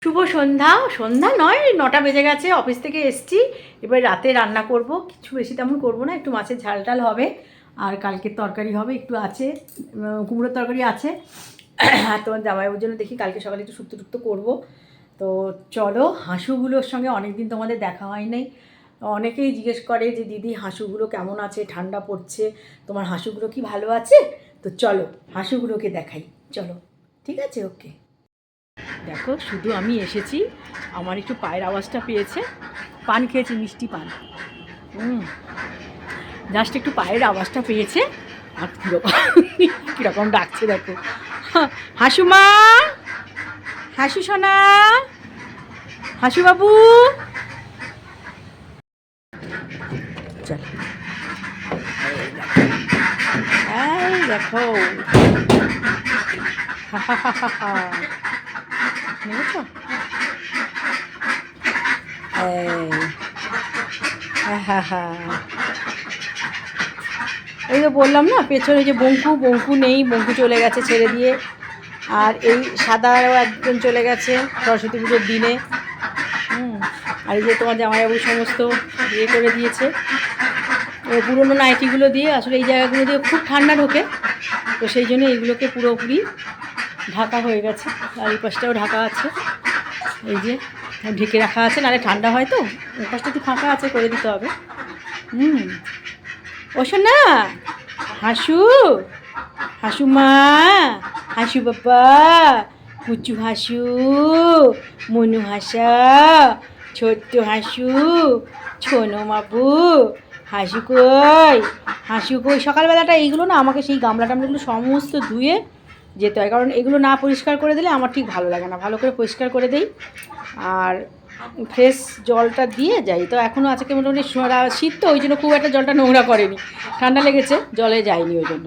শুভ সন্ধ্যা। সন্ধ্যা নয়, 9টা বেজে গেছে। অফিস থেকে এসছি, এবার রাতে রান্না করব। কিছু বেশি তেমন করবো না, একটু মাছের ঝাল টাল হবে আর কালকের তরকারি হবে, একটু আছে কুমড়োর তরকারি আছে। আর তোমার জামাইবাবুর জন্য দেখি কালকে সকালে একটু শুক্তো টুক্তো করবো। তো চলো, হাঁসুগুলোর সঙ্গে অনেকদিন তোমাদের দেখা হয় নাই। অনেকেই জিজ্ঞেস করে যে দিদি হাঁসুগুলো কেমন আছে, ঠান্ডা পড়ছে, তোমার হাঁসুগুলো কি ভালো আছে? তো চলো হাঁসুগুলোকে দেখাই, চলো। ঠিক আছে, ওকে। দেখো, শুধু আমি এসেছি, আমার একটু পায়ের আওয়াজটা পেয়েছে। পান খেয়েছি, মিষ্টি পান। জাস্ট একটু পায়ের আওয়াজটা পেয়েছে আর কীরকম ডাকছে দেখো। হাসুমা, হাসু সোনা, হাসু বাবু, চল। এই দেখো, বুঝেছো? এই তো বললাম না, পেছনে যে বঙ্কু নেই, বঙ্কু চলে গেছে ছেড়ে দিয়ে। আর এই সাদাও একজন চলে গেছে সরস্বতী পুজোর দিনে। আর এই যে তোমার জামাইবাবু সমস্ত ইয়ে করে দিয়েছে, পুরোনো নাইটিগুলো দিয়ে। আসলে এই জায়গাগুলো দিয়ে খুব ঠান্ডা ঢোকে, তো সেই জন্য এইগুলোকে পুরোপুরি ঢাকা হয়ে গেছে। আর এই পাশটাও ঢাকা আছে, এই যে ঢেকে রাখা আছে, নাহলে ঠান্ডা হয়। তো ওই পাশটা একটু ফাঁকা আছে, করে দিতে হবে। ওসো না হাসু, হাসুমা, হাসু বাবা, কুচু হাসু, মনু হাসা, ছোট্ট হাসু, ছোনো মাবু, হাসু কই, হাসু কই। সকালবেলাটা এইগুলো না আমাকে সেই গামলা টামলাগুলো সমস্ত ধুয়ে যেতে হয়, কারণ এগুলো না পরিষ্কার করে দিলে আমার ঠিক ভালো লাগে না। ভালো করে পরিষ্কার করে দেই আর ফ্রেশ জলটা দিয়ে যাই। তো এখনও আজকে মোটামুটি শীত, তো ওই জন্য খুব একটা জলটা নোংরা করেনি, ঠান্ডা লেগেছে, জলে যায়নি ওই জন্য।